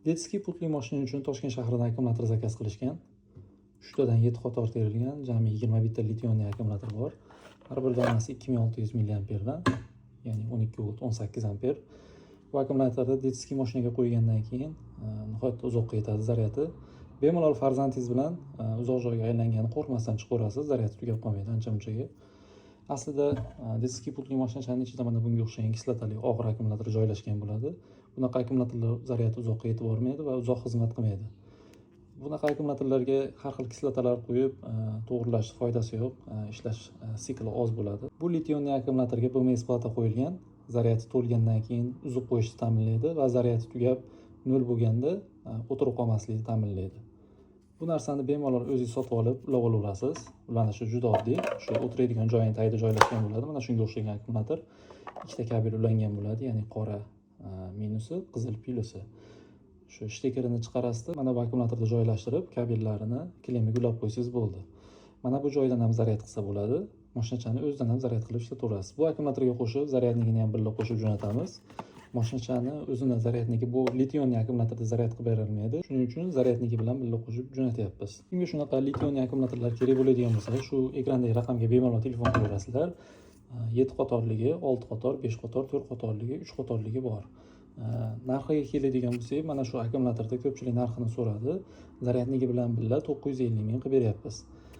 Detskiy pultli mashina uchun Toshkent shahrida akkumulyator zakaz qilishgan. 3tadan 7 qator terilgan, jami 21 ta lition akkumulyator bor. Har bir donasi 2600 mAh, ya'ni 12 volt 18 amper. Bu akkumulyatorni Detskiy mashinaga qo'ygandan keyin nihoyatda uzoqqa yetadi zaryadi. Bemalol farzandingiz bilan uzoq joyga aylanganini qo'rqmasdan chiqaverasiz, zaryadi tugab qolmaydi ancha-munchaga. Aslida Detskiy pultli mashinaning ichida mana bunga o'xshagan kislotali og'ir akkumulyator joylashgan bo'ladi. Bunaqa akkumulyatorlar zaryadi uzoqqa yetib bormaydi va uzoq xizmat qilmaydi. Bunaqa akkumulyatorlarga har xil kislotalar qo'yib to'g'rilash foydasi yo'q, ishlash sikli oz bo'ladi. Bu lition akkumulyatorga BMS plata qo'yilgan, zaryadi to'lgandan keyin uzib qo'yishni ta'minlaydi va zaryadi tugab nol bo'lganda o'tirib qolmaslikni ta'minlaydi. Bu narsani bemalol o'zingiz sotib olib ulab olaverasiz. Ulanishi juda oddiy. Shu o'tiradigan joyning tagida joylashgan bo'ladi. Mana shunga o'xshagan akkumulyator. Ikkita kabel ulangan bo'ladi, ya'ni qora minusi, qizil plyusi. Shu shtekerini chiqarasizda, mana bu akkumulyatorda joylashtirib, kabellarini klemiga ulab qo'ysangiz bo'ldi. Mana bu joydan ham zaryad qilsa bo'ladi. Mashinachani o'zidan ham zaryad qilib ishlataverasiz. Bu akkumulyatorga qo'shib, zaryadnigini ham birga qo'shib jo'natamiz. Mashinachani o'zini zaryadniki bu lition akkumulyatorda zaryad qilib berilmaydi. Shuning uchun zaryadniki bilan birga qo'shib jo'natyapmiz. Kimga shunaqa lition akkumulyatorlar kerak bo'ladigan bo'lsa, shu ekrandagi raqamga bemalol telefon qilaverasizlar. 7 qatorligi, 6 qator, 5 qator, 4 qatorligi, 3 qatorligi bor. Narxiga keladigan bo'lsak, mana shu akkumulyatorda ko'pchilik narxini so'radi. Zaryadniki bilan birga 950 ming qilib beryapmiz.